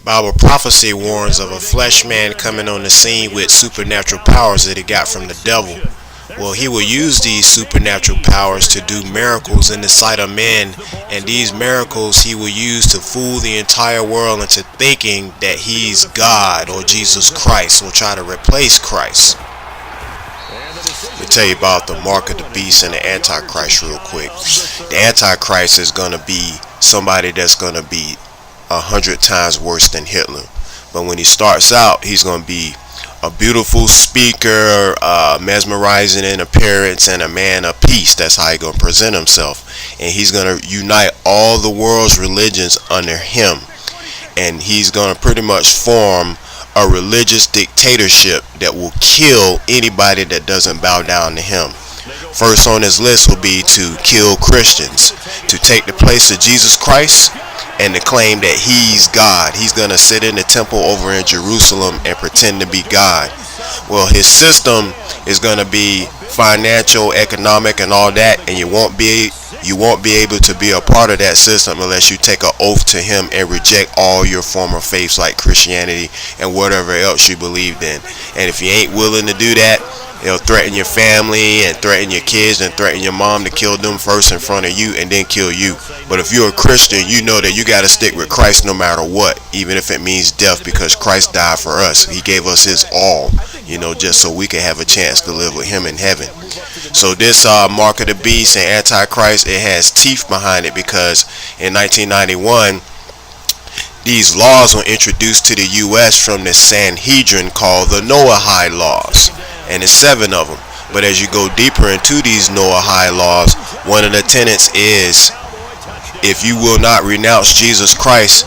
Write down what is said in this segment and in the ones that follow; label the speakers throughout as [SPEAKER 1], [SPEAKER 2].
[SPEAKER 1] Bible prophecy warns of a flesh man coming on the scene with supernatural powers that he got from the devil. Well, he will use these supernatural powers to do miracles in the sight of men, and these miracles he will use to fool the entire world into thinking that he's God or Jesus Christ, or try to replace Christ. Let me tell you about the mark of the beast and the Antichrist real quick. The Antichrist is going to be somebody that's going to be 100 times worse than Hitler. But when he starts out, he's going to be a beautiful speaker, mesmerizing in appearance, and a man of peace. That's how he's going to present himself. And he's going to unite all the world's religions under him. And he's going to pretty much form a religious dictatorship that will kill anybody that doesn't bow down to him. First on his list will be to kill Christians, to take the place of Jesus Christ, and to claim that he's God. He's going to sit in the temple over in Jerusalem and pretend to be God. Well, his system is going to be financial, economic, and all that, and you won't be able to be a part of that system unless you take an oath to him and reject all your former faiths like Christianity and whatever else you believed in. And if you ain't willing to do that, he'll threaten your family and threaten your kids and threaten your mom to kill them first in front of you and then kill you. But if you're a Christian, you know that you got to stick with Christ no matter what, even if it means death, because Christ died for us. He gave us his all, just so we can have a chance to live with him in heaven. So this mark of the beast and Antichrist, it has teeth behind it, because in 1991, these laws were introduced to the U.S. from the Sanhedrin called the Noahide laws. And there's 7 of them. But as you go deeper into these Noahide laws, one of the tenets is, if you will not renounce Jesus Christ,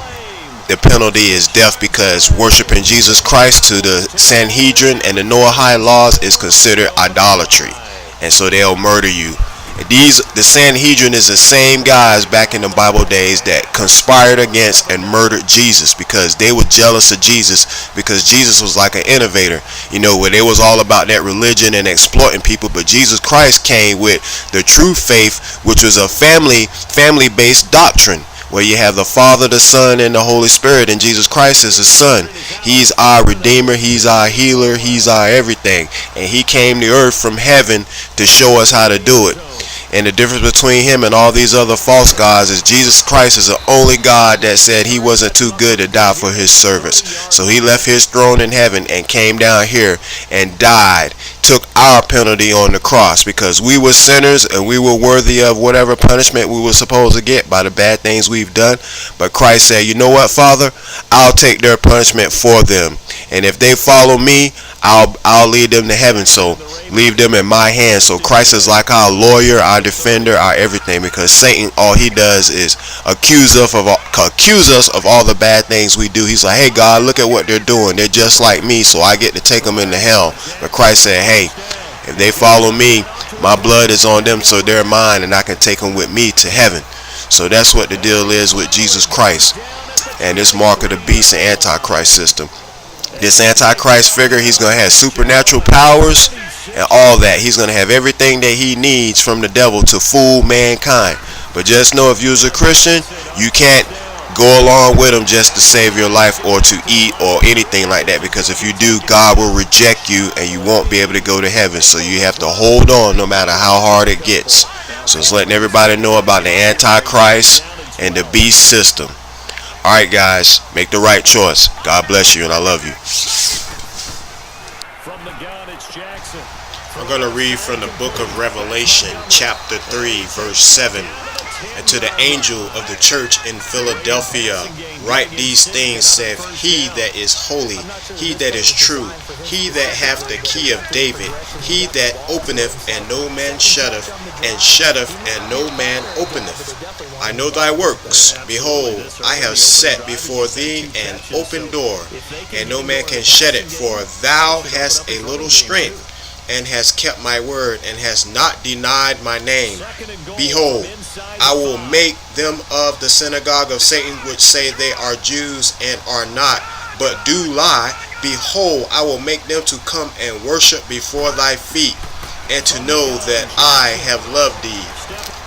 [SPEAKER 1] the penalty is death, because worshiping Jesus Christ to the Sanhedrin and the Noahide laws is considered idolatry. And so they'll murder you. The Sanhedrin is the same guys back in the Bible days that conspired against and murdered Jesus, because they were jealous of Jesus, because Jesus was like an innovator, where they was all about that religion and exploiting people. But Jesus Christ came with the true faith, which was a family-based doctrine, where you have the Father, the Son, and the Holy Spirit, and Jesus Christ is the Son. He's our Redeemer, he's our healer, he's our everything. And he came to earth from heaven to show us how to do it. And the difference between him and all these other false gods is Jesus Christ is the only God that said he wasn't too good to die for his servants. So he left his throne in heaven and came down here and died, took our penalty on the cross, because we were sinners and we were worthy of whatever punishment we were supposed to get by the bad things we've done. But Christ said, you know what, Father, I'll take their punishment for them. And if they follow me, I'll lead them to heaven. So leave them in my hands. So Christ is like our lawyer, our defender, our everything, because Satan, all he does is accuse us of all the bad things we do. He's like, hey God, look at what they're doing. They're just like me, so I get to take them into hell. But Christ said, hey, if they follow me, my blood is on them, so they're mine, and I can take them with me to heaven. So that's what the deal is with Jesus Christ and this mark of the beast and Antichrist system. This Antichrist figure, he's going to have supernatural powers and all that. He's going to have everything that he needs from the devil to fool mankind. But just know, if you're a Christian, you can't go along with him just to save your life or to eat or anything like that, because if you do, God will reject you and you won't be able to go to heaven. So you have to hold on no matter how hard it gets. So it's letting everybody know about the Antichrist and the beast system. Alright guys, make the right choice. God bless you, and I love you. I'm going to read from the book of Revelation, chapter 3, verse 7. And to the angel of the church in Philadelphia, write these things, saith he that is holy, he that is true, he that hath the key of David, he that openeth and no man shutteth, and shutteth and no man openeth. I know thy works. Behold, I have set before thee an open door, and no man can shut it. For thou hast a little strength, and hast kept my word, and hast not denied my name. Behold, I will make them of the synagogue of Satan, which say they are Jews and are not, but do lie. Behold, I will make them to come and worship before thy feet, and to know that I have loved thee,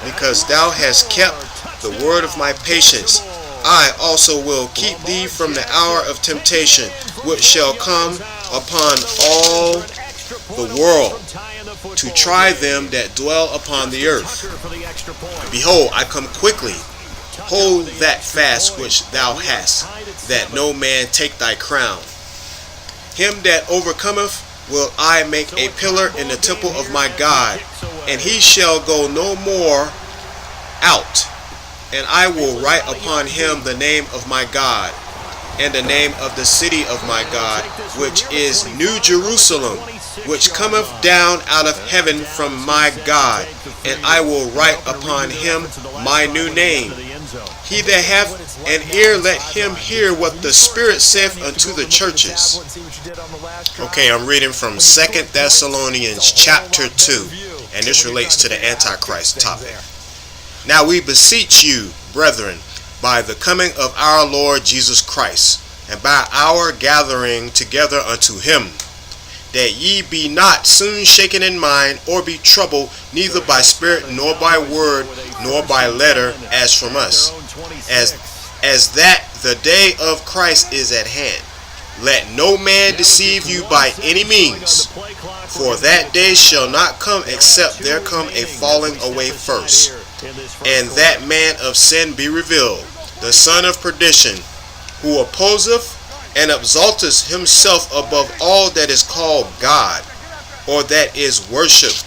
[SPEAKER 1] because thou hast kept the word of my patience. I also will keep thee from the hour of temptation, which shall come upon all the world, to try them that dwell upon the earth. Behold, I come quickly. Hold that fast which thou hast, that no man take thy crown. Him that overcometh will I make a pillar in the temple of my God, and he shall go no more out. And I will write upon him the name of my God, and the name of the city of my God, which is New Jerusalem, which cometh down out of heaven from my God, and I will write upon him my new name. He that hath an ear, let him hear what the Spirit saith unto the churches. Okay, I'm reading from 2 Thessalonians chapter 2, and this relates to the Antichrist topic. Now we beseech you, brethren, by the coming of our Lord Jesus Christ, and by our gathering together unto him, that ye be not soon shaken in mind, or be troubled, neither by spirit, nor by word, nor by letter, as from us, as that the day of Christ is at hand. Let no man deceive you by any means, for that day shall not come except there come a falling away first, and that man of sin be revealed, the son of perdition, who opposeth and exalteth himself above all that is called God, or that is worshipped,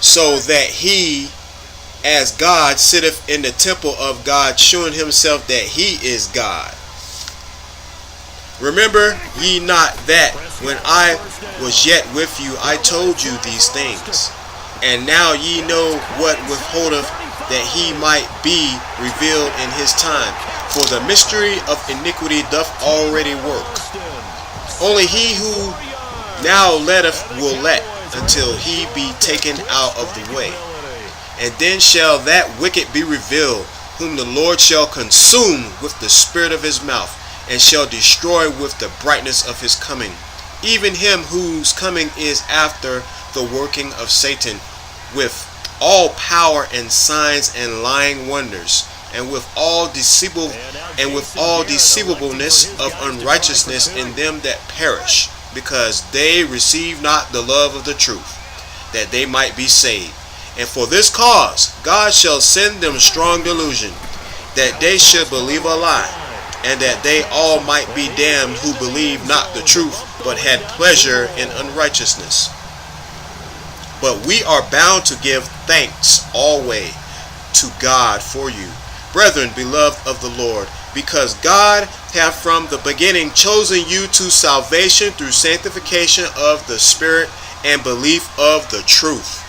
[SPEAKER 1] so that he as God sitteth in the temple of God, shewing himself that he is God. Remember ye not that when I was yet with you, I told you these things, and now ye know what withholdeth, that he might be revealed in his time. For the mystery of iniquity doth already work. Only he who now letteth will let, until he be taken out of the way. And then shall that wicked be revealed, whom the Lord shall consume with the spirit of his mouth, and shall destroy with the brightness of his coming. Even him whose coming is after the working of Satan, with all power and signs and lying wonders, and with all deceivableness of unrighteousness in them that perish, because they receive not the love of the truth, that they might be saved. And for this cause God shall send them strong delusion, that they should believe a lie, and that they all might be damned who believed not the truth, but had pleasure in unrighteousness. But we are bound to give thanks always to God for you, brethren, beloved of the Lord, because God hath from the beginning chosen you to salvation through sanctification of the Spirit and belief of the truth.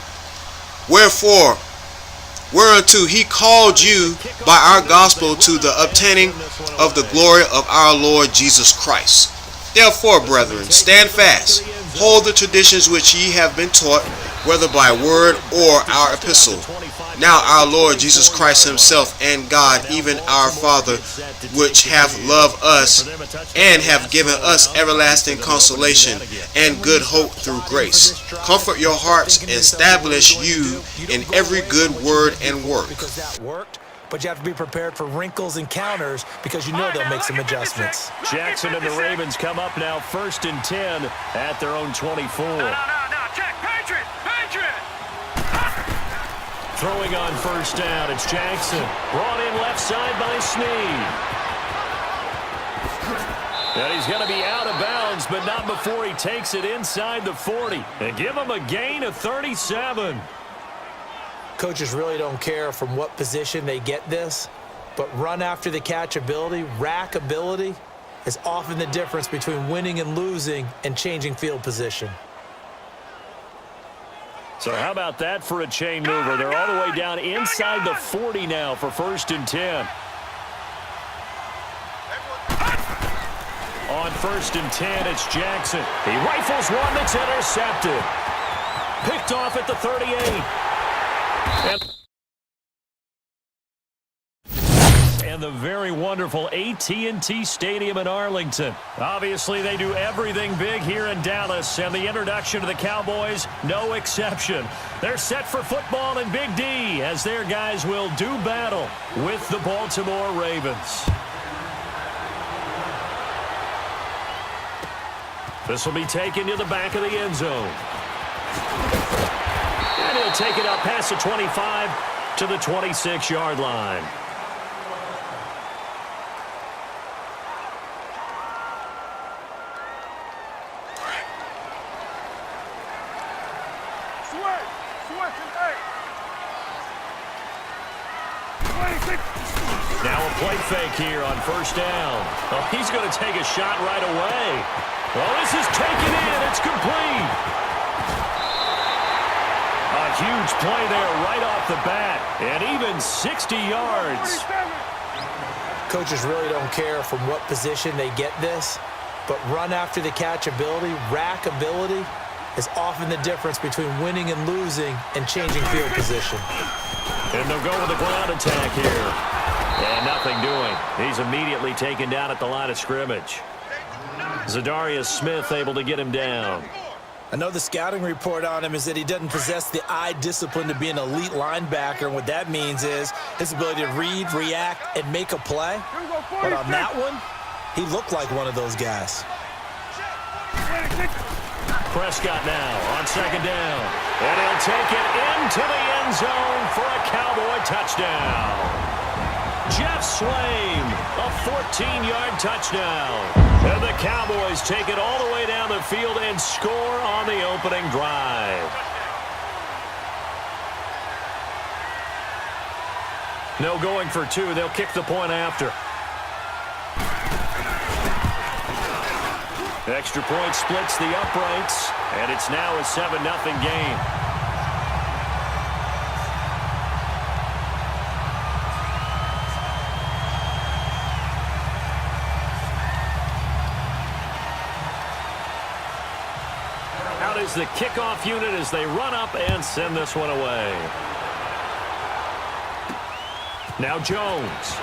[SPEAKER 1] Wherefore, whereunto he called you by our gospel to the obtaining of the glory of our Lord Jesus Christ. Therefore, brethren, stand fast, hold the traditions which ye have been taught, whether by word or our epistle. Now our Lord Jesus Christ himself and God, even our Father, which hath loved us and have given us everlasting consolation and good hope through grace, comfort your hearts and establish you in every good word and work.
[SPEAKER 2] Because that worked, but you have to be prepared for wrinkles and counters, because you know they'll make some adjustments.
[SPEAKER 3] Jackson and the Ravens come up now 1st and 10 at their own 24.
[SPEAKER 4] Check, Patriot!
[SPEAKER 3] Throwing on first down, it's Jackson. Brought in left side by Snead. And he's going to be out of bounds, but not before he takes it inside the 40. And give him a gain of 37.
[SPEAKER 2] Coaches really don't care from what position they get this, but run after the catch ability, rack ability, is often the difference between winning and losing and changing field position.
[SPEAKER 3] So how about that for a chain mover? They're all the way down inside the 40 now for 1st and 10. On 1st and 10, it's Jackson. He rifles one that's intercepted. Picked off at the 38. And the very wonderful AT&T Stadium in Arlington. Obviously, they do everything big here in Dallas, and the introduction to the Cowboys, no exception. They're set for football in Big D as their guys will do battle with the Baltimore Ravens. This will be taken to the back of the end zone. And he'll take it up past the 25 to the 26-yard line. Now a play fake here on first down. Oh, he's going to take a shot right away. Well, this is taken in. It's complete. A huge play there right off the bat. And even 60 yards.
[SPEAKER 2] Coaches really don't care from what position they get this, but run after the catch ability, rack ability, is often the difference between winning and losing and changing field position.
[SPEAKER 3] And they'll go with the ground attack here. And nothing doing. He's immediately taken down at the line of scrimmage. Zadarius Smith able to get him down.
[SPEAKER 2] I know the scouting report on him is that he doesn't possess the eye discipline to be an elite linebacker, and what that means is his ability to read, react, and make a play. But on that one, he looked like one of those guys.
[SPEAKER 3] Prescott now on second down. And he'll take it into the end zone for a Cowboy touchdown. Jeff Swaim, a 14-yard touchdown. And the Cowboys take it all the way down the field and score on the opening drive. No going for two. They'll kick the point after. Extra point splits the uprights, and it's now a 7-0 game. Out is the kickoff unit as they run up and send this one away. Now Jones.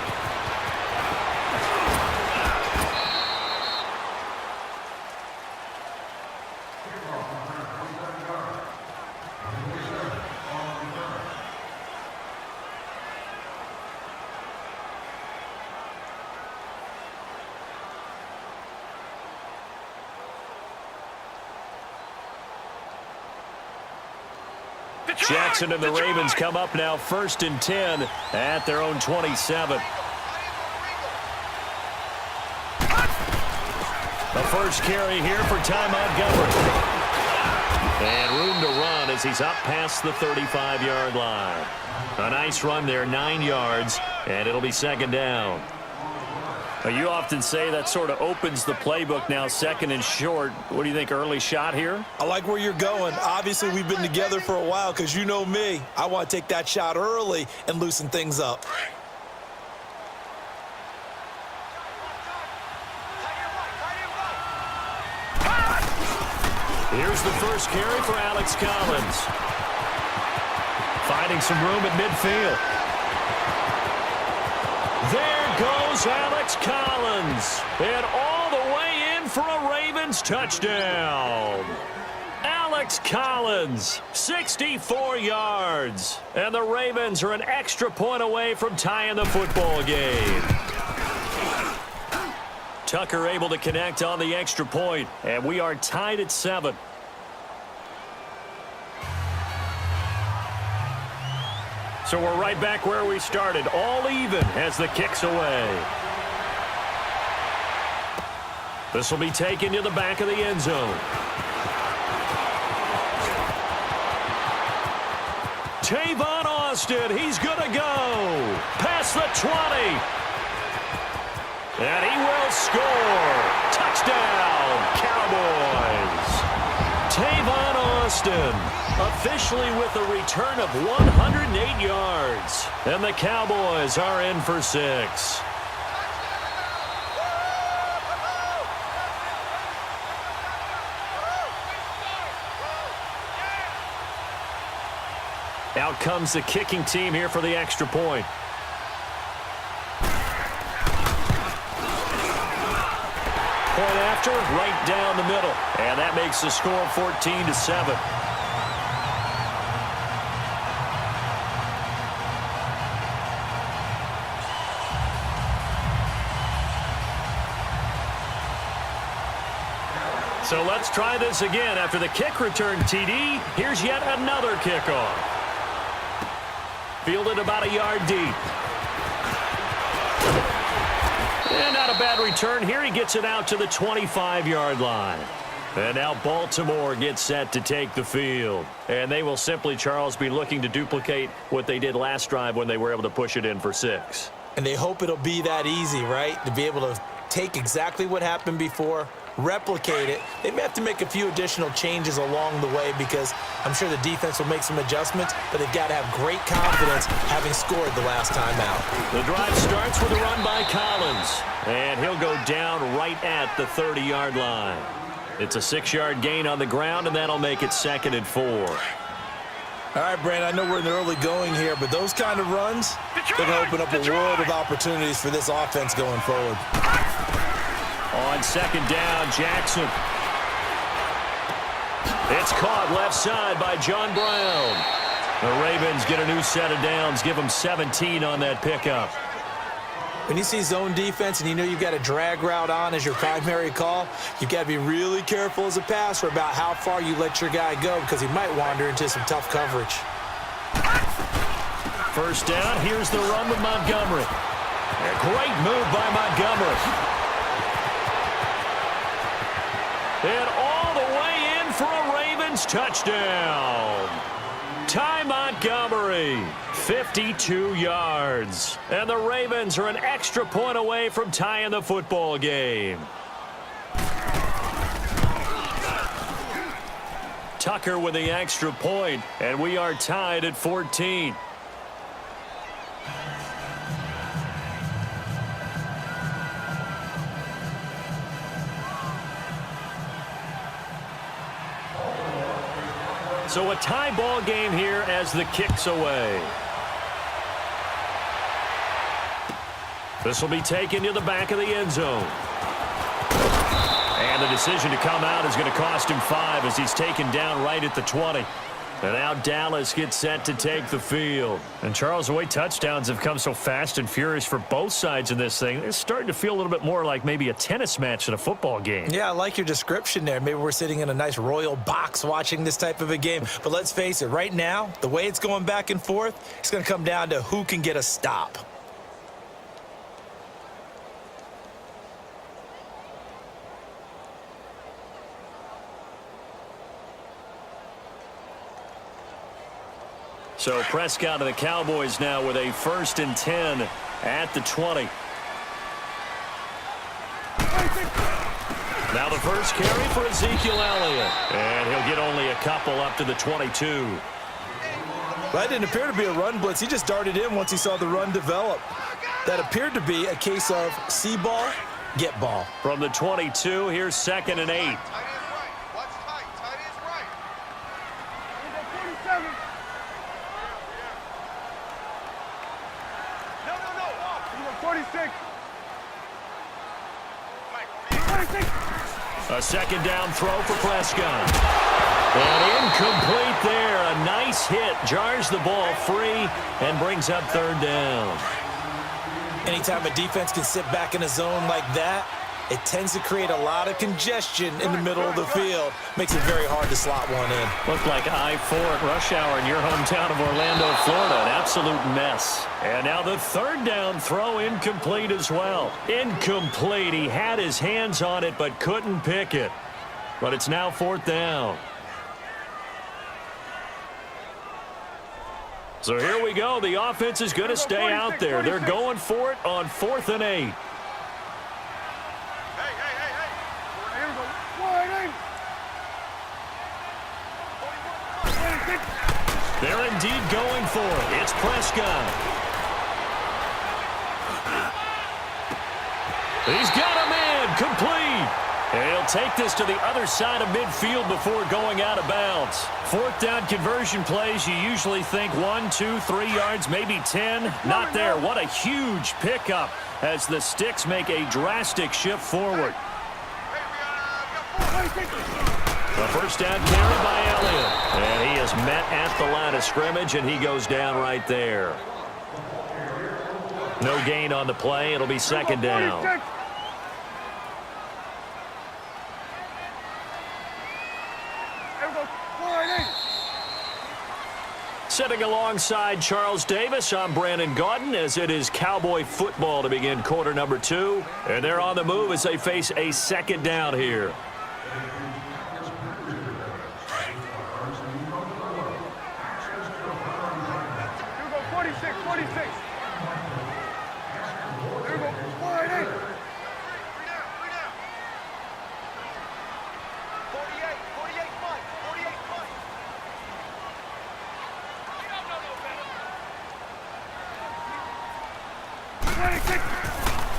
[SPEAKER 3] Jackson and the Ravens come up now 1st and 10 at their own 27. The first carry here for Ty Montgomery. And room to run as he's up past the 35-yard line. A nice run there, 9 yards, and it'll be second down. You often say that sort of opens the playbook now, 2nd and short. What do you think, early shot here?
[SPEAKER 2] I like where you're going. Obviously, we've been together for a while because you know me. I want to take that shot early and loosen things up.
[SPEAKER 3] Here's the first carry for Alex Collins. Finding some room at midfield. There goes Alex Collins. And all the way in for a Ravens touchdown. Alex Collins, 64 yards. And the Ravens are an extra point away from tying the football game. Tucker able to connect on the extra point. And we are tied at 7. So we're right back where we started, all even as the kick's away. This will be taken to the back of the end zone. Tavon Austin, he's going to go past the 20. And he will score. Touchdown, Cowboys. Tavon Austin officially with a return of 108 yards. And the Cowboys are in for 6. Out comes the kicking team here for the extra point. point after, right down the middle. And that makes the score 14-7. So let's try this again. After the kick return TD, here's yet another kickoff. Fielded about a yard deep. And not a bad return here. He gets it out to the 25-yard line. And now Baltimore gets set to take the field. And they will simply, Charles, be looking to duplicate what they did last drive when they were able to push it in for 6.
[SPEAKER 2] And they hope it'll be that easy, right? To be able to take exactly what happened before, replicate it. They may have to make a few additional changes along the way because I'm sure the defense will make some adjustments, but they've got to have great confidence having scored the last time out.
[SPEAKER 3] The drive starts with a run by Collins, and he'll go down right at the 30-yard line. It's a 6-yard gain on the ground, and that'll make it 2nd and 4.
[SPEAKER 2] All right, Brandon, I know we're in the early going here, but those kind of runs, they're going to open up a world of opportunities for this offense going forward.
[SPEAKER 3] On 2nd down, Jackson. It's caught left side by John Brown. The Ravens get a new set of downs, give them 17 on that pickup.
[SPEAKER 2] When you see zone defense and you know you've got a drag route on as your primary call, you've got to be really careful as a passer about how far you let your guy go because he might wander into some tough coverage.
[SPEAKER 3] 1st down, here's the run with Montgomery. A great move by Montgomery. And all the way in for a Ravens touchdown. Ty Montgomery, 52 yards. And the Ravens are an extra point away from tying the football game. Tucker with the extra point, and we are tied at 14. So a tie ball game here as the kick's away. This will be taken to the back of the end zone. And the decision to come out is going to cost him 5 as he's taken down right at the 20. And now Dallas gets set to take the field. And Charles, the way touchdowns have come so fast and furious for both sides in this thing, it's starting to feel a little bit more like maybe a tennis match than a football game.
[SPEAKER 2] Yeah, I like your description there. Maybe we're sitting in a nice royal box watching this type of a game. But let's face it, right now, the way it's going back and forth, it's going to come down to who can get a stop.
[SPEAKER 3] So Prescott and the Cowboys now with a 1st and 10 at the 20. Now the first carry for Ezekiel Elliott. And he'll get only a couple up to the 22.
[SPEAKER 2] That didn't appear to be a run blitz. He just darted in once he saw the run develop. That appeared to be a case of see ball, get ball.
[SPEAKER 3] From the 22, here's 2nd and 8. A 2nd down throw for Prescott. And incomplete there. A nice hit. Jars the ball free and brings up 3rd down.
[SPEAKER 2] Anytime a defense can sit back in a zone like that, it tends to create a lot of congestion in the middle of the field. Makes it very hard to slot one in.
[SPEAKER 3] Looked like I-4 at rush hour in your hometown of Orlando, Florida. An absolute mess. And now the 3rd down throw incomplete as well. Incomplete. He had his hands on it but couldn't pick it. But it's now 4th down. So here we go. The offense is going to stay out there. They're going for it on 4th and 8. They're indeed going for it. It's Prescott. He's got a man. Complete. And he'll take this to the other side of midfield before going out of bounds. 4th down conversion plays, you usually think 1, 2, 3 yards, maybe 10. Not there. What a huge pickup as the Sticks make a drastic shift forward. A first down carry by Elliott. And he is met at the line of scrimmage, and he goes down right there. No gain on the play. It'll be second down. Sitting alongside Charles Davis, I'm Brandon Gaudin, as it is Cowboy football to begin quarter number 2. And they're on the move as they face a second down here.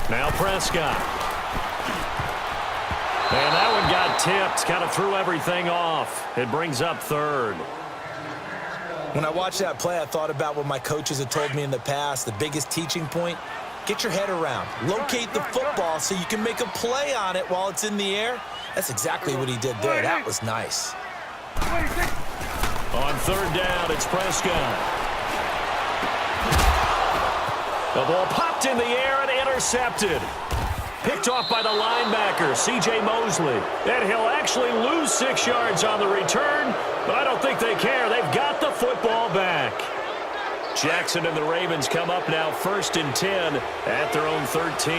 [SPEAKER 3] Now Prescott. And that one got tipped. Kind of threw everything off. It brings up third.
[SPEAKER 2] When I watched that play, I thought about what my coaches had told me in the past. The biggest teaching point, get your head around. Locate the football so you can make a play on it while it's in the air. That's exactly what he did there. That was nice.
[SPEAKER 3] On third down, it's Prescott. The ball popped in the air and intercepted. Picked off by the linebacker, C.J. Mosley. And he'll actually lose 6 yards on the return, but I don't think they care. They've got the football back. Jackson and the Ravens come up now 1st and 10 at their own 13.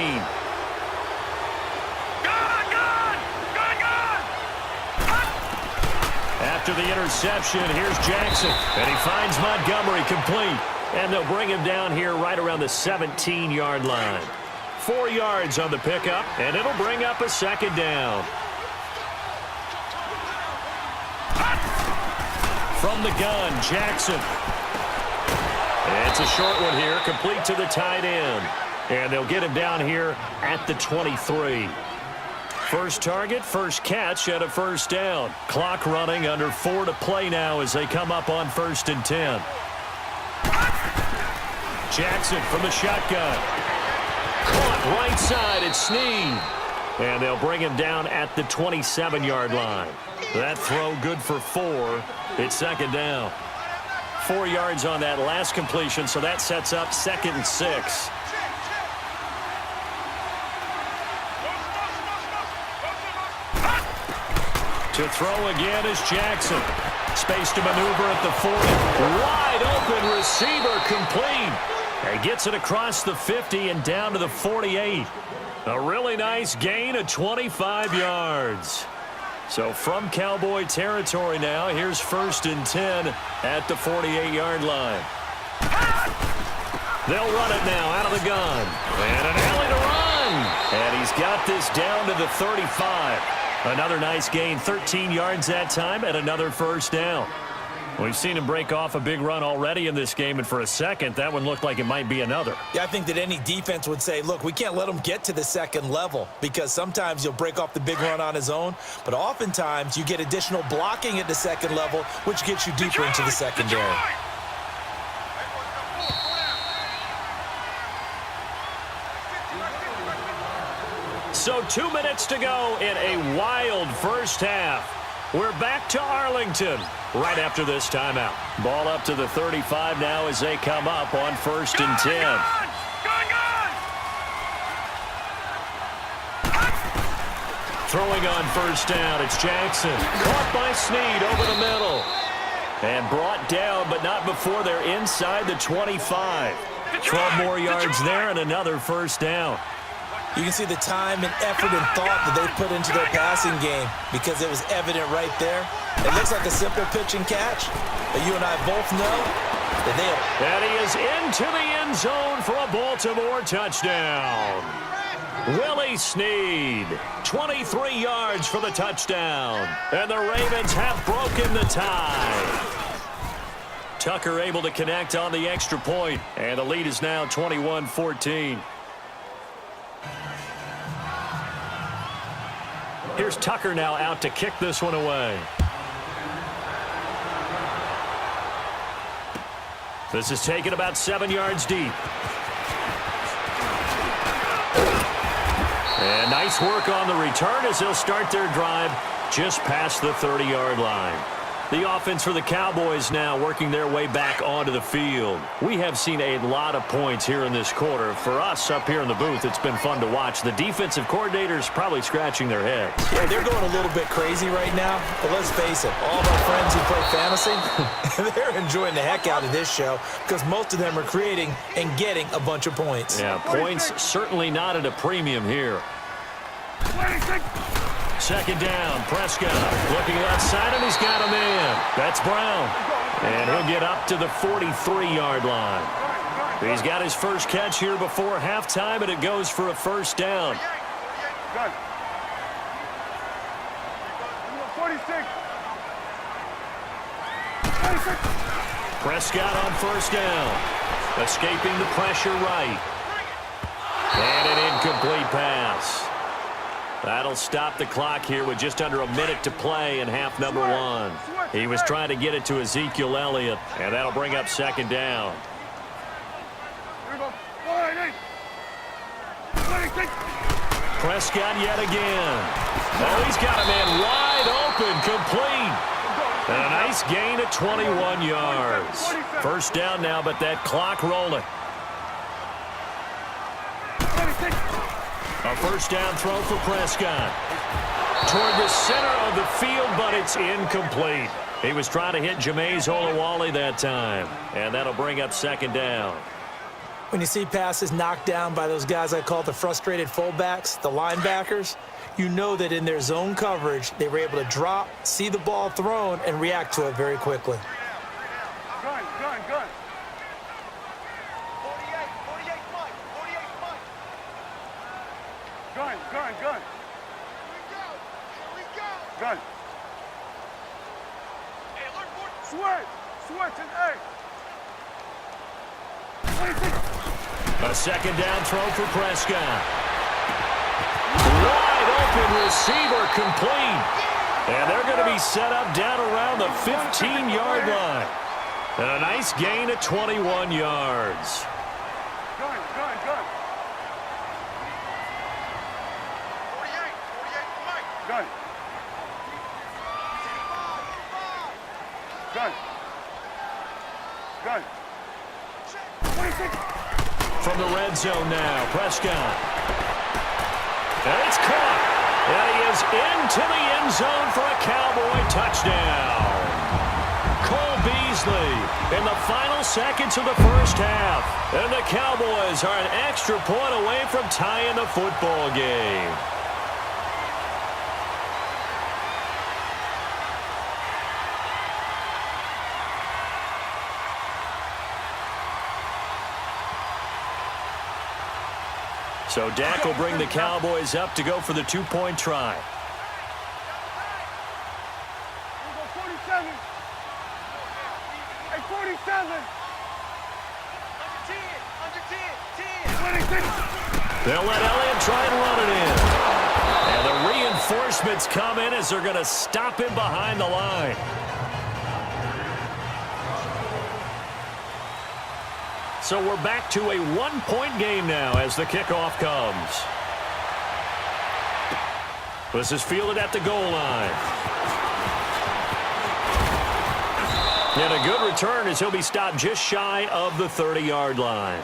[SPEAKER 3] After the interception, here's Jackson. And he finds Montgomery complete. And they'll bring him down here right around the 17-yard line. 4 yards on the pickup, and it'll bring up a second down. From the gun, Jackson. It's a short one here, complete to the tight end. And they'll get him down here at the 23. First target, first catch, and a first down. Clock running, under 4 to play now as they come up on 1st and 10. Jackson from the shotgun. Caught right side, it's Snead. And they'll bring him down at the 27-yard line. That throw good for 4. It's second down. 4 yards on that last completion, so that sets up 2nd and 6. To throw again is Jackson. Space to maneuver at the 40. Wide open receiver, complete. He gets it across the 50 and down to the 48. A really nice gain of 25 yards. So from Cowboy territory now, here's 1st and 10 at the 48-yard line. They'll run it now out of the gun. And an alley to run. And he's got this down to the 35. Another nice gain, 13 yards that time, and another first down. We've seen him break off a big run already in this game, and for a second, that one looked like it might be another.
[SPEAKER 2] Yeah, I think that any defense would say, look, we can't let him get to the second level, because sometimes he'll break off the big run on his own, but oftentimes you get additional blocking at the second level, which gets you deeper into the secondary.
[SPEAKER 3] So 2 minutes to go in a wild first half. We're back to Arlington right after this timeout. Ball up to the 35 now as they come up on 1st and 10. Throwing on first down, it's Jackson. Caught by Snead over the middle. And brought down, but not before they're inside the 25. 12 more yards there and another first down.
[SPEAKER 2] You can see the time and effort and thought that they put into their passing game because it was evident right there. It looks like a simple pitch and catch, but you and I both know that they have.
[SPEAKER 3] And he is into the end zone for a Baltimore touchdown. Willie Snead, 23 yards for the touchdown. And the Ravens have broken the tie. Tucker able to connect on the extra point, and the lead is now 21-14. Here's Tucker now out to kick this one away. This is taken about 7 yards deep. And nice work on the return as they'll start their drive just past the 30-yard line. The offense for the Cowboys now working their way back onto the field. We have seen a lot of points here in this quarter. For us up here in the booth, it's been fun to watch. The defensive coordinators probably scratching their heads.
[SPEAKER 2] Yeah, they're going a little bit crazy right now. But let's face it, all of our friends who play fantasy, they're enjoying the heck out of this show because most of them are creating and getting a bunch of points.
[SPEAKER 3] Yeah, points certainly not at a premium here. Second down, Prescott looking left side, and he's got a man. That's Brown. And he'll get up to the 43-yard line. He's got his first catch here before halftime, and it goes for a first down. Prescott on first down. Escaping the pressure right. And an incomplete pass. That'll stop the clock here with just under a minute to play in half number one. He was trying to get it to Ezekiel Elliott, and that'll bring up second down. Prescott yet again. Oh, he's got a man wide open, complete. And a nice gain of 21 yards. First down now, but that clock rolling. A first down throw for Prescott. Toward the center of the field, but it's incomplete. He was trying to hit Jameis Olawale that time. And that'll bring up second down.
[SPEAKER 2] When you see passes knocked down by those guys I call the frustrated fullbacks, the linebackers, you know that in their zone coverage, they were able to drop, see the ball thrown, and react to it very quickly.
[SPEAKER 4] Gun. 48 Mike. Gun. Here we go. Gun. Hey, alert, board. Switch and A.
[SPEAKER 3] A second down throw for Prescott. Wide open receiver, complete. And they're going to be set up down around the 15-yard line. And a nice gain of 21 yards.
[SPEAKER 4] Gun. 48 Mike. Gun. Gun. 26.
[SPEAKER 3] From the red zone now, Prescott. And it's caught. And he is into the end zone for a Cowboy touchdown. Cole Beasley in the final seconds of the first half. And the Cowboys are an extra point away from tying the football game. So Dak will bring the Cowboys up to go for the two-point try.
[SPEAKER 4] 47. Hey, 47. Under 10. 26.
[SPEAKER 3] They'll let Elliott try and run it in. And the reinforcements come in as they're going to stop him behind the line. So we're back to a one-point game now as the kickoff comes. This is fielded at the goal line. And a good return as he'll be stopped just shy of the 30-yard line.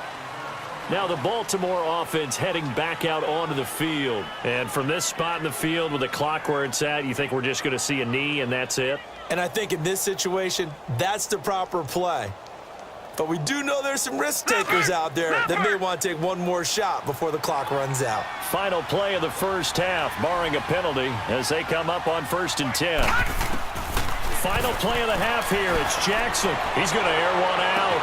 [SPEAKER 3] Now the Baltimore offense heading back out onto the field. And from this spot in the field with the clock where it's at, you think we're just going to see a knee and that's it?
[SPEAKER 2] And I think in this situation, that's the proper play. But we do know there's some risk takers out there that may want to take one more shot before the clock runs out.
[SPEAKER 3] Final play of the first half, barring a penalty, as they come up on 1st and 10. Final play of the half here. It's Jackson. He's going to air one out.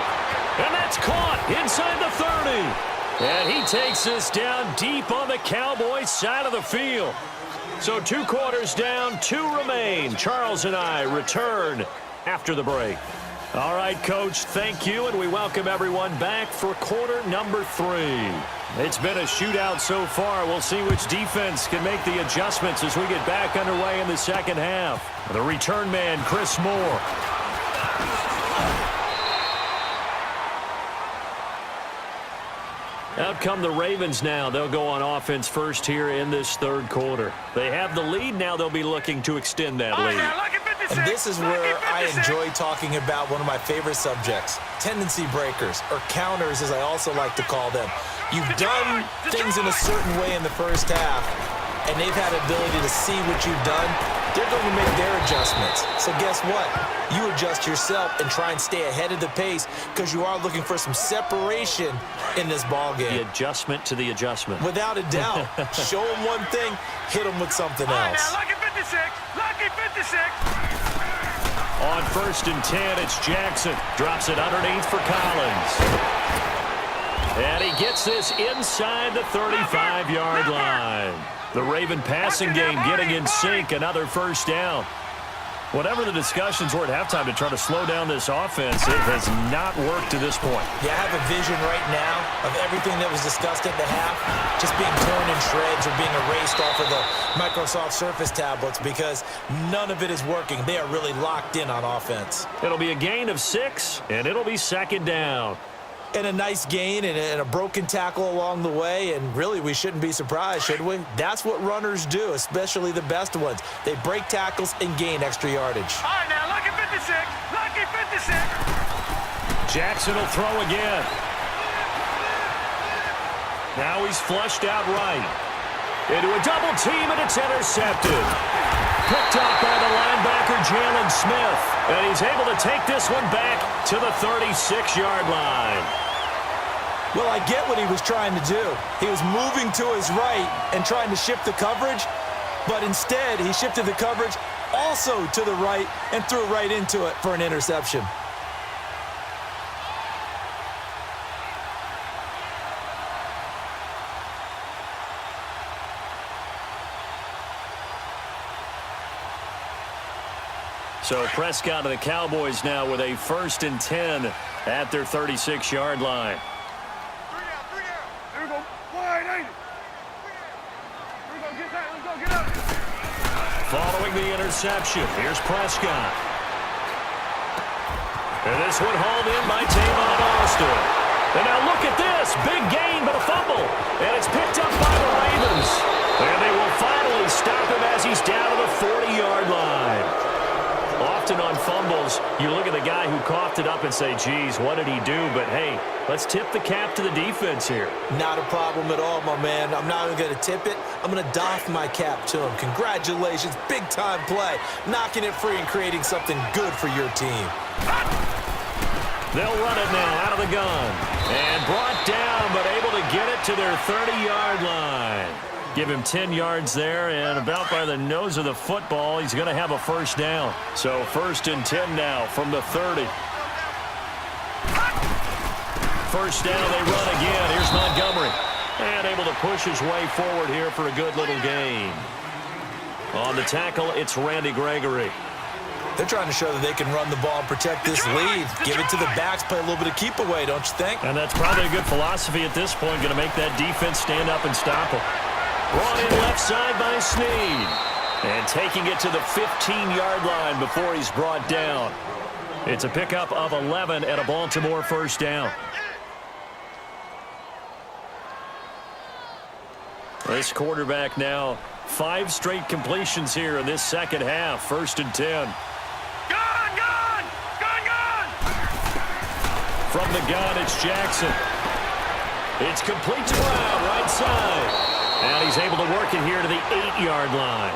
[SPEAKER 3] And that's caught inside the 30. And he takes this down deep on the Cowboys side of the field. So 2 quarters down, 2 remain. Charles and I return after the break. All right, Coach, thank you, and we welcome everyone back for quarter number 3. It's been a shootout so far. We'll see which defense can make the adjustments as we get back underway in the second half. The return man, Chris Moore. Out come the Ravens now. They'll go on offense first here in this third quarter. They have the lead. Now they'll be looking to extend that lead.
[SPEAKER 2] And this is where I enjoy talking about one of my favorite subjects, tendency breakers, or counters as I also like to call them. You've done things in a certain way in the first half, and they've had the ability to see what you've done. They're going to make their adjustments. So guess what? You adjust yourself and try and stay ahead of the pace because you are looking for some separation in this ball game.
[SPEAKER 3] The adjustment to the adjustment.
[SPEAKER 2] Without a doubt. Show them one thing, hit them with something else.
[SPEAKER 4] Now, lucky 56. Lucky 56.
[SPEAKER 3] On 1st and 10, it's Jackson. Drops it underneath for Collins. And he gets this inside the 35-yard line. The Raven passing game getting in sync, another first down. Whatever the discussions were at halftime to try to slow down this offense, it has not worked to this point.
[SPEAKER 2] Yeah, I have a vision right now of everything that was discussed at the half just being torn in shreds or being erased off of the Microsoft Surface tablets because none of it is working. They are really locked in on offense.
[SPEAKER 3] It'll be a gain of 6, and it'll be 2nd down.
[SPEAKER 2] And a nice gain and a broken tackle along the way, and really we shouldn't be surprised, should we? That's what runners do, especially the best ones. They break tackles and gain extra yardage.
[SPEAKER 4] All right, now, lucky 56. Lucky 56.
[SPEAKER 3] Jackson will throw again. Now he's flushed out right. Into a double team, and it's intercepted. Picked up by the linebacker, Jalen Smith. And he's able to take this one back to the 36-yard line.
[SPEAKER 2] Well, I get what he was trying to do. He was moving to his right and trying to shift the coverage, but instead he shifted the coverage also to the right and threw right into it for an interception.
[SPEAKER 3] So Prescott and the Cowboys now with a 1st and 10 at their 36-yard line.
[SPEAKER 4] 3 out, 3 out. Here we go. Wide, ain't it? Here we go. Get that. Let's go. Get up.
[SPEAKER 3] Following the interception, here's Prescott. And this one hauled in by Tavon Austin. And now look at this. Big gain, but a fumble. And it's picked up by the Ravens. And they will finally stop him as he's down to the 40-yard line. Often on fumbles, you look at the guy who coughed it up and say, geez, what did he do? But, hey, let's tip the cap to the defense here.
[SPEAKER 2] Not a problem at all, my man. I'm not even going to tip it. I'm going to doff my cap to him. Congratulations. Big-time play. Knocking it free and creating something good for your team.
[SPEAKER 3] They'll run it now out of the gun. And brought down, but able to get it to their 30-yard line. Give him 10 yards there, and about by the nose of the football, he's going to have a first down. So 1st and 10 now from the 30. First down, they run again. Here's Montgomery. And able to push his way forward here for a good little gain. On the tackle, it's Randy Gregory.
[SPEAKER 2] They're trying to show that they can run the ball and protect this lead. Give it to the backs, play a little bit of keep away, don't you think?
[SPEAKER 3] And that's probably a good philosophy at this point, going to make that defense stand up and stop him. Brought in left side by Snead. And taking it to the 15-yard line before he's brought down. It's a pickup of 11 at a Baltimore first down. This quarterback now 5 straight completions here in this second half. 1st and 10.
[SPEAKER 4] Gone!
[SPEAKER 3] From the gun, it's Jackson. It's complete to Brown, right side. And he's able to work it here to the 8-yard line.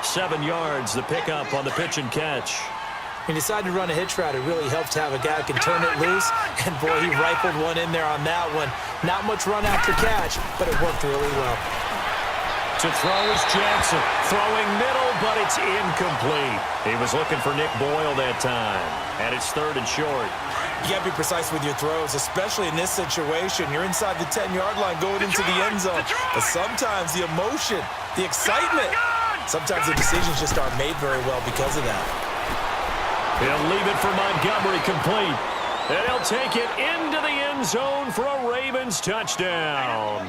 [SPEAKER 3] 7 yards, the pickup on the pitch and catch.
[SPEAKER 2] He decided to run a hitch route. It really helped to have a guy who can turn it loose. And, boy, he rifled one in there on that one. Not much run after catch, but it worked really well.
[SPEAKER 3] To throw is Jackson. Throwing middle, but it's incomplete. He was looking for Nick Boyle that time. And it's 3rd and short.
[SPEAKER 2] You got to be precise with your throws, especially in this situation. You're inside the 10-yard line going into the end zone. But sometimes the emotion, the excitement, sometimes the decisions just aren't made very well because of that.
[SPEAKER 3] He'll leave it for Montgomery complete. And he'll take it into the end zone for a Ravens touchdown.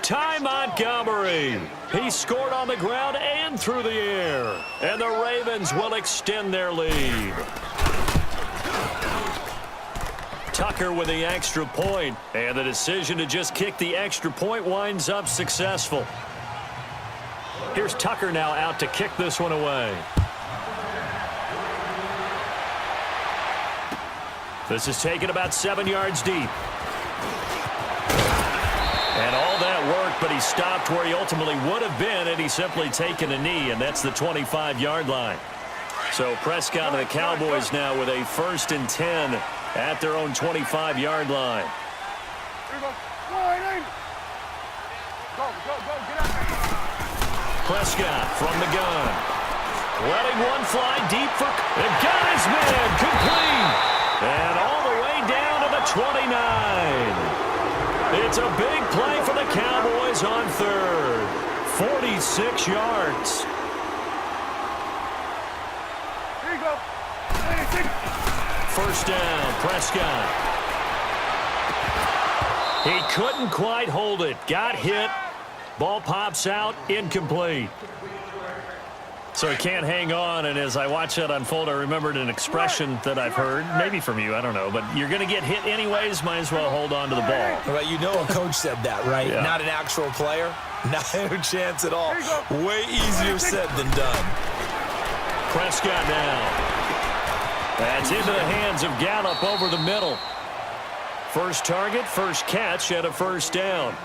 [SPEAKER 3] Ty Montgomery. He scored on the ground and through the air. And the Ravens will extend their lead. Tucker with the extra point, and the decision to just kick the extra point winds up successful. Here's Tucker now out to kick this one away. This is taken about 7 yards deep. And all that work, but he stopped where he ultimately would have been had he simply taken a knee, and that's the 25-yard line. So Prescott and the Cowboys now with a 1st and 10 at their own 25-yard line.
[SPEAKER 4] Here we go. Wide eight. Go, get out there.
[SPEAKER 3] Prescott from the gun. Letting one fly deep for... It got his man complete. And all the way down to the 29. It's a big play for the Cowboys on 3rd. 46 yards.
[SPEAKER 4] Here you go. 86.
[SPEAKER 3] 1st down, Prescott. He couldn't quite hold it. Got hit. Ball pops out, incomplete. So he can't hang on, and as I watch that unfold, I remembered an expression that I've heard, maybe from you, I don't know, but you're going to get hit anyways, might as well hold on to the ball.
[SPEAKER 2] Well, you know a coach said that, right?
[SPEAKER 3] Yeah.
[SPEAKER 2] Not an actual player. Not a chance at all. Way easier said than done.
[SPEAKER 3] Prescott now. That's into the hands of Gallup over the middle. First target, first catch, and a 1st down.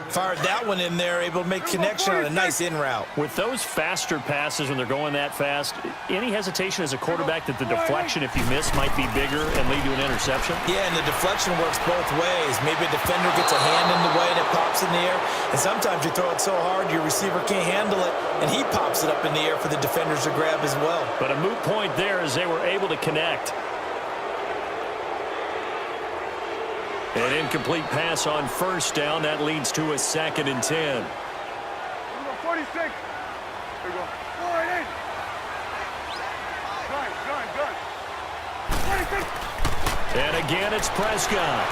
[SPEAKER 2] Fired that one in there, able to make connection on a nice in route.
[SPEAKER 3] With those faster passes when they're going that fast, any hesitation as a quarterback that the deflection, if you miss, might be bigger and lead to an interception?
[SPEAKER 2] Yeah, and the deflection works both ways. Maybe a defender gets a hand in the way and it pops in the air. And sometimes you throw it so hard your receiver can't handle it, and he pops it up in the air for the defenders to grab as well.
[SPEAKER 3] But a moot point there as they were able to connect. An incomplete pass on 1st down. That leads to a 2nd and 10.
[SPEAKER 4] Here we go. 46. Here we go. Wide eight. Gun. 26.
[SPEAKER 3] And again, it's Prescott.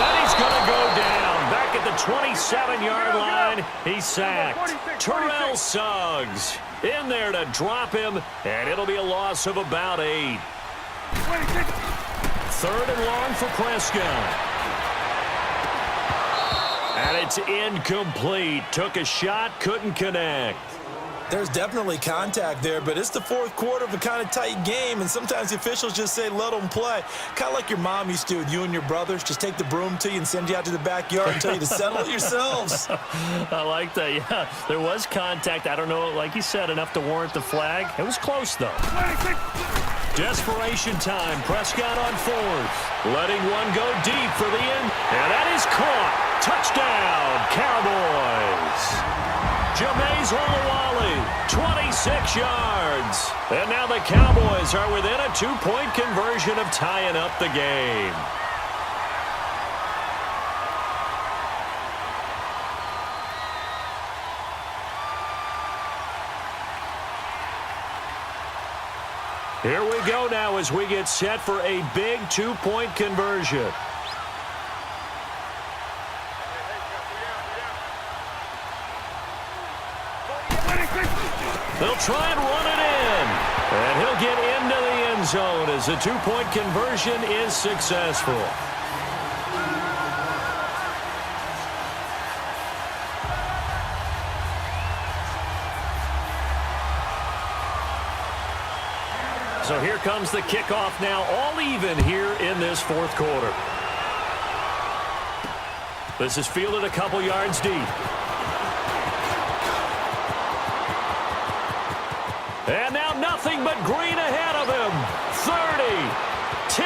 [SPEAKER 3] And he's going to go down. Back at the 27-yard line, he's sacked. Terrell Suggs in there to drop him, and it'll be a loss of about 8.
[SPEAKER 4] 26.
[SPEAKER 3] 3rd and long for Prescott. And it's incomplete. Took a shot, couldn't connect.
[SPEAKER 2] There's definitely contact there, but it's the 4th quarter of a kind of tight game, and sometimes the officials just say, let them play. Kind of like your mom used to with you and your brothers. Just take the broom to you and send you out to the backyard and tell you to settle it yourselves.
[SPEAKER 3] I like that, yeah. There was contact. I don't know, like you said, enough to warrant the flag. It was close, though.
[SPEAKER 4] 26.
[SPEAKER 3] Desperation time. Prescott on 4th. Letting one go deep for the end. And that is caught. Touchdown, Cowboys. Jameis Olawale, 26 yards. And now the Cowboys are within a 2-point conversion of tying up the game. Here we go now as we get set for a big 2-point conversion. They'll try and run it in. And he'll get into the end zone as the 2-point conversion is successful. So here comes the kickoff now, all even here in this 4th quarter. This is fielded a couple yards deep. And now nothing but green ahead of him. 30, 10,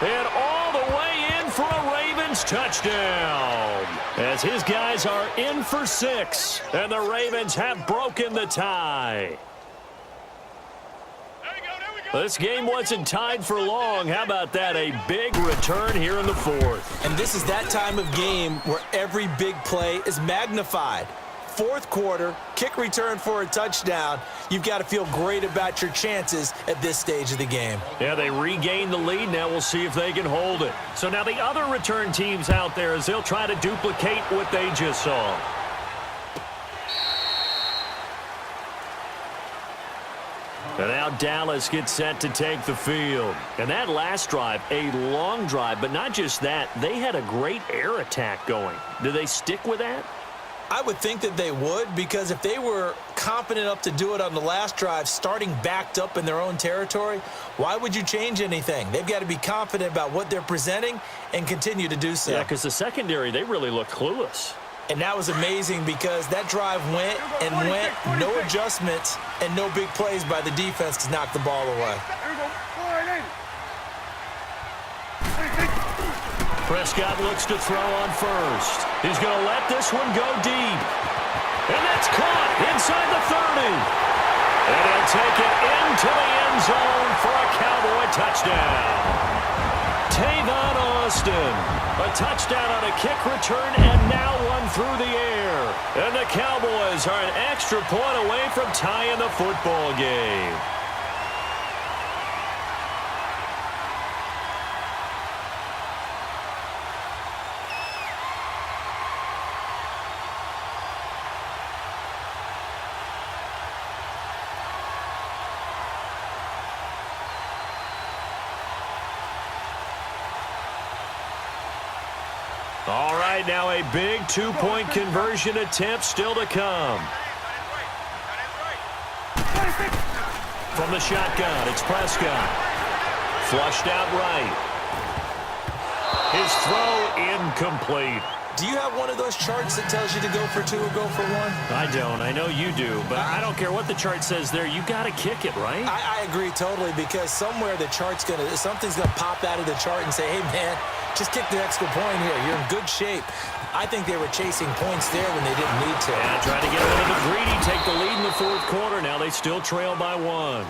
[SPEAKER 3] and all the way in for a Ravens touchdown. As his guys are in for 6, and the Ravens have broken the tie. This game wasn't tied for long. How about that? A big return here in the 4th.
[SPEAKER 2] And this is that time of game where every big play is magnified. 4th quarter, kick return for a touchdown. You've got to feel great about your chances at this stage of the game.
[SPEAKER 3] Yeah, they regained the lead. Now we'll see if they can hold it. So now the other return teams out there as they'll try to duplicate what they just saw. And now Dallas gets set to take the field. And that last drive, a long drive, but not just that, they had a great air attack going. Do they stick with that?
[SPEAKER 2] I would think that they would, because if they were confident enough to do it on the last drive, starting backed up in their own territory, why would you change anything? They've got to be confident about what they're presenting and continue to do so.
[SPEAKER 3] Yeah, because the secondary, they really looked clueless.
[SPEAKER 2] And that was amazing because that drive went and went, no adjustments and no big plays by the defense to knock the ball away.
[SPEAKER 3] Prescott looks to throw on first. He's going to let this one go deep. And that's caught inside the 30. And he'll take it into the end zone for a Cowboy touchdown. Tavon Austin, a touchdown on a kick return and now one through the air. And the Cowboys are an extra point away from tying the football game. All right, now a big two-point conversion attempt still to come. From the shotgun, it's Prescott. Flushed out right. His throw incomplete.
[SPEAKER 2] Do you have one of those charts that tells you to go for two or go for one?
[SPEAKER 3] I don't. I know you do, but I don't care what the chart says there. You got to kick it, right?
[SPEAKER 2] I agree totally, because somewhere the chart's something's gonna pop out of the chart and say, hey man, just kick the extra point here. You're in good shape. I think they were chasing points there when they didn't need to.
[SPEAKER 3] Yeah, trying to get a little bit greedy, take the lead in the fourth quarter. Now they still trail by one.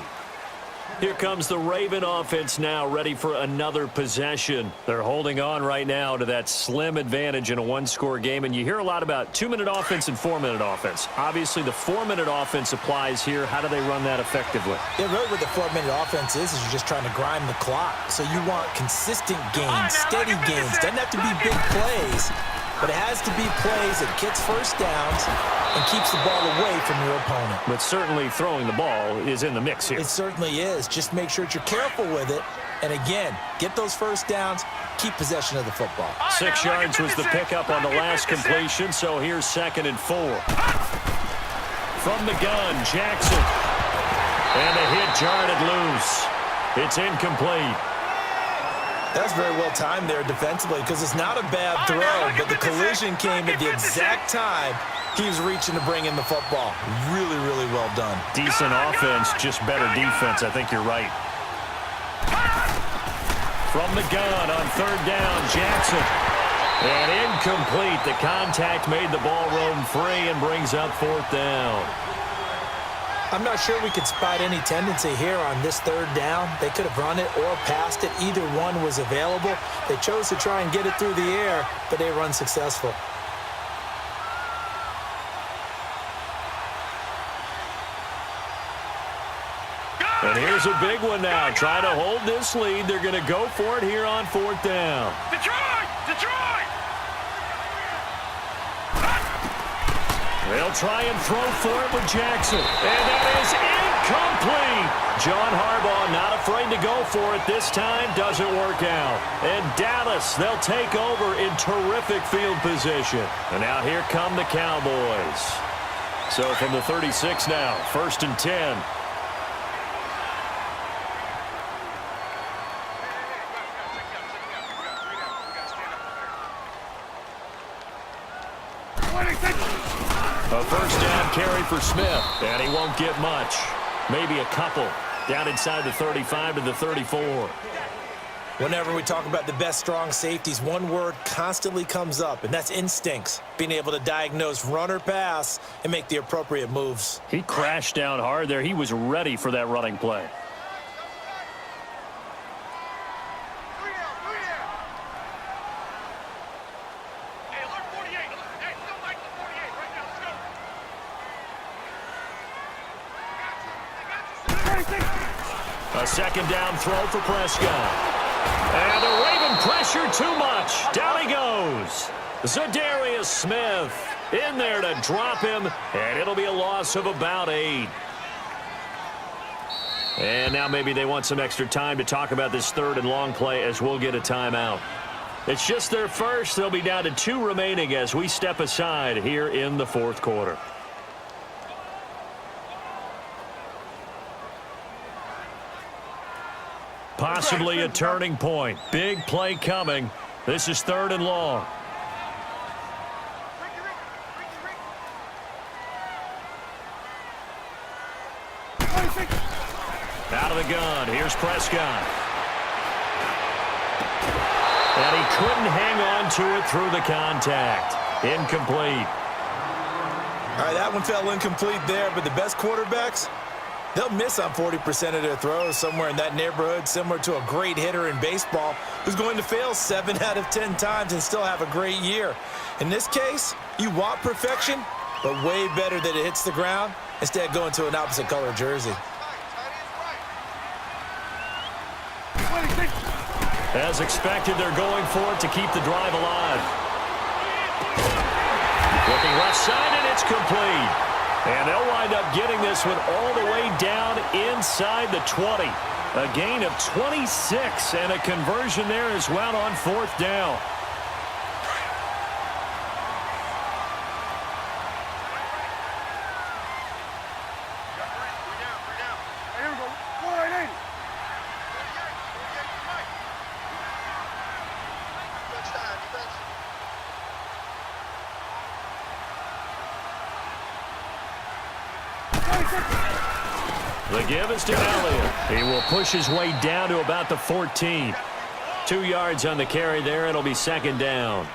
[SPEAKER 3] Here comes the Raven offense now, ready for another possession. They're holding on right now to that slim advantage in a one-score game, and you hear a lot about 2-minute offense and 4-minute offense. Obviously, the 4-minute offense applies here. How do they run that effectively?
[SPEAKER 2] Yeah, really what the 4-minute offense is you're just trying to grind the clock. So you want consistent gains, steady gains. Doesn't have to be big plays, but it has to be plays that gets first downs and keeps the ball away from your opponent.
[SPEAKER 3] But certainly throwing the ball is in the mix here.
[SPEAKER 2] It certainly is. Just make sure that you're careful with it. And again, get those first downs, keep possession of the football.
[SPEAKER 3] 6 yards was the pickup on the last completion, so here's 2nd and 4. From the gun, Jackson. And the hit jarred it loose. It's incomplete.
[SPEAKER 2] That's very well timed there defensively, because it's not a bad throw, but the collision came at the exact time he was reaching to bring in the football. Really, really well done.
[SPEAKER 3] Decent offense, just better defense. I think you're right. From the gun on 3rd down, Jackson. And incomplete. The contact made the ball roam free and brings up 4th down.
[SPEAKER 2] I'm not sure we could spot any tendency here on this 3rd down. They could have run it or passed it. Either one was available. They chose to try and get it through the air, but they were unsuccessful.
[SPEAKER 3] And here's a big one now. Trying to hold this lead. They're going to go for it here on 4th down.
[SPEAKER 4] Detroit! Detroit!
[SPEAKER 3] They'll try and throw for it with Jackson. And that is incomplete. John Harbaugh not afraid to go for it this time. Doesn't work out. And Dallas, they'll take over in terrific field position. And now here come the Cowboys. So from the 36 now, 1st and 10. A 1st down carry for Smith, and he won't get much. Maybe a couple. Down inside the 35 to the 34.
[SPEAKER 2] Whenever we talk about the best strong safeties, one word constantly comes up, and that's instincts. Being able to diagnose run or pass and make the appropriate moves.
[SPEAKER 3] He crashed down hard there. He was ready for that running play. A 2nd down throw for Prescott. And the Raven pressure too much. Down he goes. Zadarius Smith in there to drop him, and it'll be a loss of about 8. And now maybe they want some extra time to talk about this third and long play as we'll get a timeout. It's just their first. They'll be down to 2 remaining as we step aside here in the fourth quarter. Possibly a turning point. Big play coming. This is 3rd and long. Out of the gun. Here's Prescott. And he couldn't hang on to it through the contact. Incomplete.
[SPEAKER 2] All right, that one fell incomplete there, but the best quarterbacks, they'll miss on 40% of their throws, somewhere in that neighborhood, similar to a great hitter in baseball who's going to fail 7 out of 10 times and still have a great year. In this case, you want perfection, but way better that it hits the ground instead of going to an opposite color jersey.
[SPEAKER 3] As expected, they're going for it to keep the drive alive. Looking left side, and it's complete. And they'll wind up getting this one all the way down inside the 20. A gain of 26 and a conversion there as well on 4th down.
[SPEAKER 4] Here we go. 180.
[SPEAKER 3] The give is to Elliott. He will push his way down to about the 14. 2 yards on the carry there. It'll be 2nd down.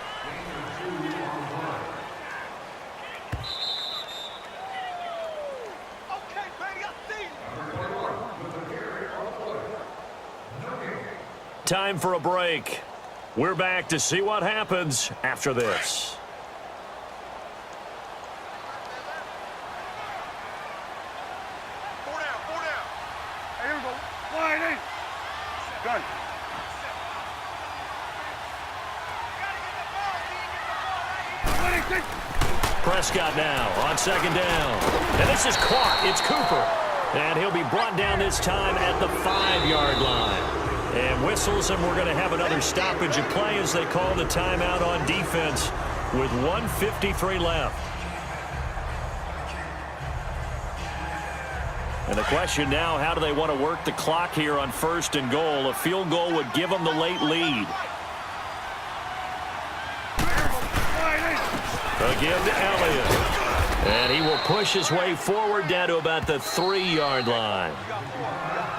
[SPEAKER 3] Time for a break. We're back to see what happens after this.
[SPEAKER 4] Here we go. 180. Done.
[SPEAKER 3] Prescott now on 2nd down. And this is caught. It's Cooper. And he'll be brought down this time at the 5-yard line. And whistles, and we're going to have another stoppage of play as they call the timeout on defense with 1:53 left. And the question now, how do they want to work the clock here on 1st and goal? A field goal would give them the late lead. A give to Elliott. And he will push his way forward down to about the 3-yard line.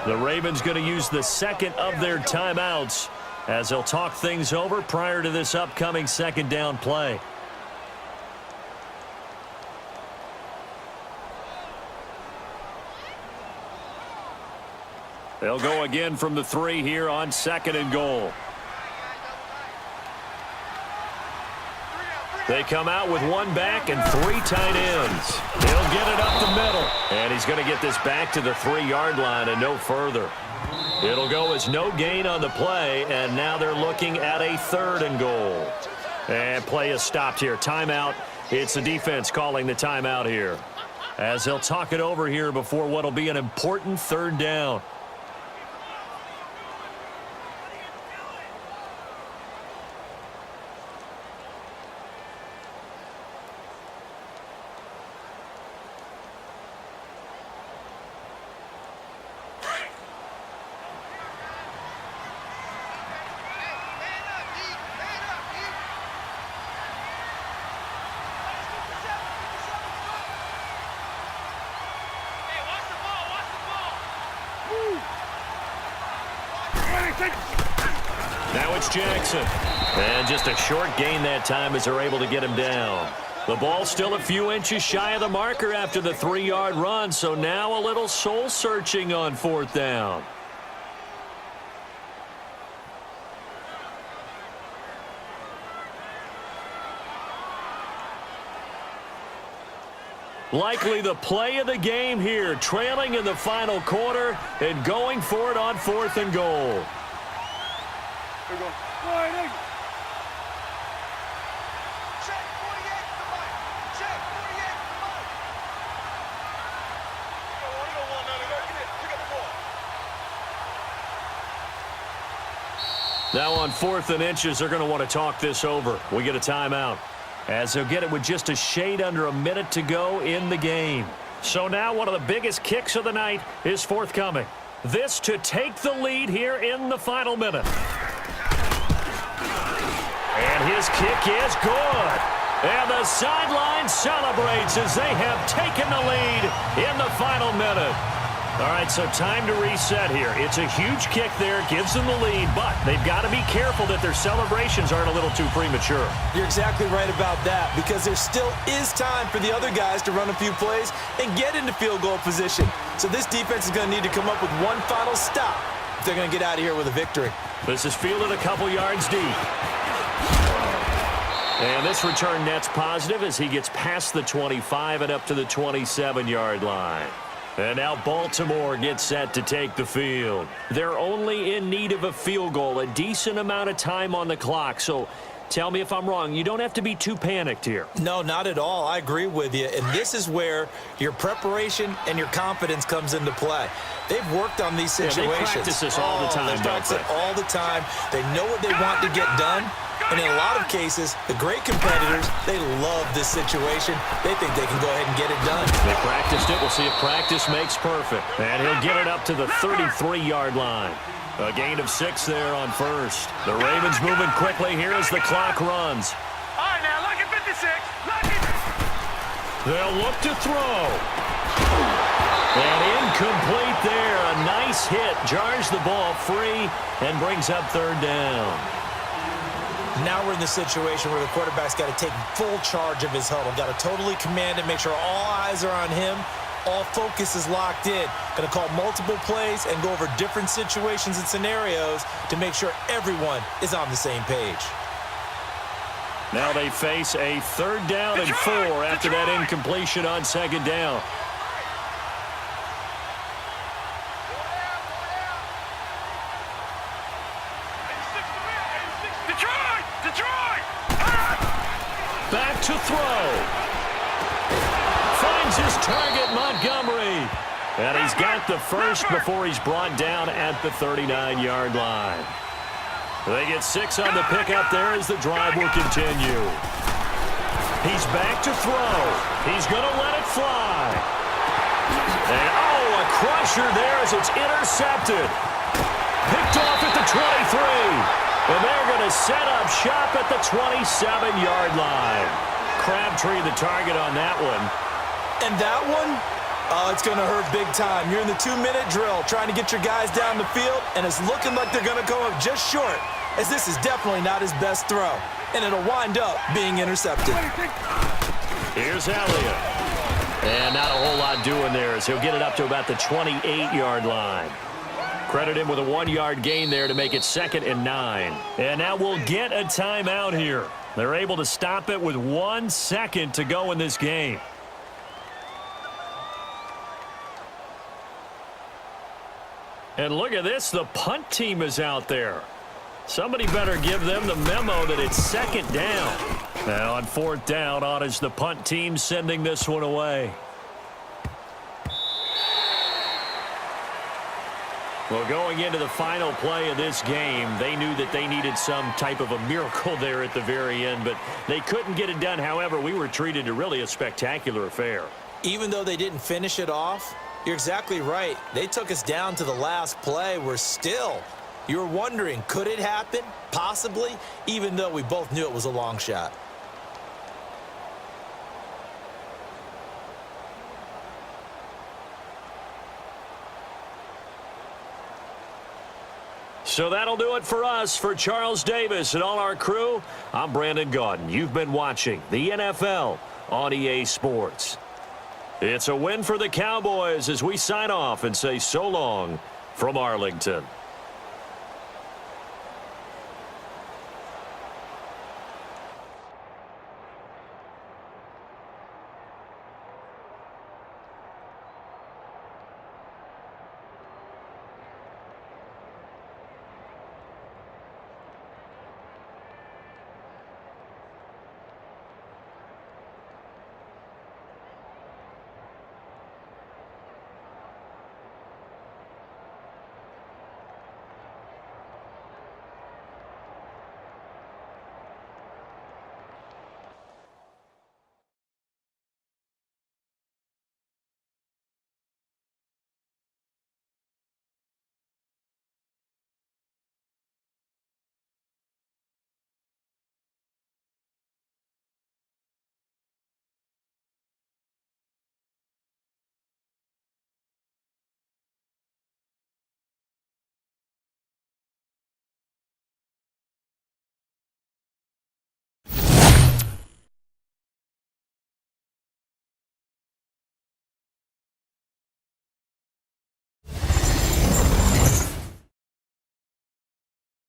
[SPEAKER 3] The Ravens going to use the 2nd of their timeouts as they'll talk things over prior to this upcoming 2nd down play. They'll go again from the 3 here on 2nd and goal. They come out with 1 back and 3 tight ends. He'll get it up the middle. And he's going to get this back to the 3-yard line and no further. It'll go as no gain on the play, and now they're looking at a 3rd and goal. And play is stopped here. Timeout. It's the defense calling the timeout here, as they'll talk it over here before what will be an important 3rd down. Now it's Jackson. And just a short gain that time as they're able to get him down. The ball still a few inches shy of the marker after the 3-yard run, so now a little soul-searching on 4th down. Likely the play of the game here, trailing in the final quarter and going for it on 4th and goal.
[SPEAKER 4] Here we go. 180.
[SPEAKER 5] Check 48 to the mic. Check 48 to the mic. You don't want none of that. Get it. Pick up the ball.
[SPEAKER 3] Now on 4th and inches, they're going to want to talk this over. We get a timeout, as they'll get it with just a shade under a minute to go in the game. So now one of the biggest kicks of the night is forthcoming. This to take the lead here in the final minute. And his kick is good. And the sideline celebrates as they have taken the lead in the final minute. All right, so time to reset here. It's a huge kick there, gives them the lead, but they've got to be careful that their celebrations aren't a little too premature.
[SPEAKER 2] You're exactly right about that, because there still is time for the other guys to run a few plays and get into field goal position. So this defense is going to need to come up with one final stop if they're going to get out of here with a victory.
[SPEAKER 3] This is fielded a couple yards deep. And this return net's positive as he gets past the 25 and up to the 27-yard line. And now Baltimore gets set to take the field. They're only in need of a field goal, a decent amount of time on the clock. So tell me if I'm wrong. You don't have to be too panicked here.
[SPEAKER 2] No, not at all. I agree with you. And this is where your preparation and your confidence comes into play. They've worked on these situations.
[SPEAKER 3] Yeah, they practice this all the time,
[SPEAKER 2] they practice it all the time. They know what they want to get done. And in a lot of cases, the great competitors, they love this situation. They think they can go ahead and get it done.
[SPEAKER 3] They practiced it. We'll see if practice makes perfect. And he'll get it up to the 33-yard line. A gain of 6 there on first. The Ravens moving quickly here as the clock runs.
[SPEAKER 4] All right, now, lock it 56. Lock it.
[SPEAKER 3] They'll look to throw. And incomplete there. A nice hit. Jars the ball free and brings up 3rd down.
[SPEAKER 2] Now we're in the situation where the quarterback's got to take full charge of his huddle. Got to totally command it, make sure all eyes are on him. All focus is locked in. Going to call multiple plays and go over different situations and scenarios to make sure everyone is on the same page.
[SPEAKER 3] Now they face a 3rd down and 4 after that incompletion on 2nd down. Back to throw. Finds his target, Montgomery. And he's got the first before he's brought down at the 39-yard line. They get 6 on the pickup there as the drive will continue. He's back to throw. He's going to let it fly. And, a crusher there as it's intercepted. Picked off at the 23. And they're going to set up shop at the 27-yard line. Crabtree the target on that one.
[SPEAKER 2] And that one, it's going to hurt big time. You're in the 2-minute drill trying to get your guys down the field, and it's looking like they're going to go up just short, as this is definitely not his best throw. And it'll wind up being intercepted.
[SPEAKER 3] Here's Elliott. And not a whole lot doing there as he'll get it up to about the 28-yard line. Credit him with a 1-yard gain there to make it 2nd and 9. And now we'll get a timeout here. They're able to stop it with 1 second to go in this game. And look at this. The punt team is out there. Somebody better give them the memo that it's 2nd down. Now on 4th down, on is the punt team sending this one away. Well, going into the final play of this game, they knew that they needed some type of a miracle there at the very end, but they couldn't get it done. However, we were treated to really a spectacular affair.
[SPEAKER 2] Even though they didn't finish it off, you're exactly right. They took us down to the last play. You were wondering, could it happen? Possibly, even though we both knew it was a long shot.
[SPEAKER 3] So that'll do it for us. For Charles Davis and all our crew, I'm Brandon Gaudin. You've been watching the NFL on EA Sports. It's a win for the Cowboys as we sign off and say so long from Arlington.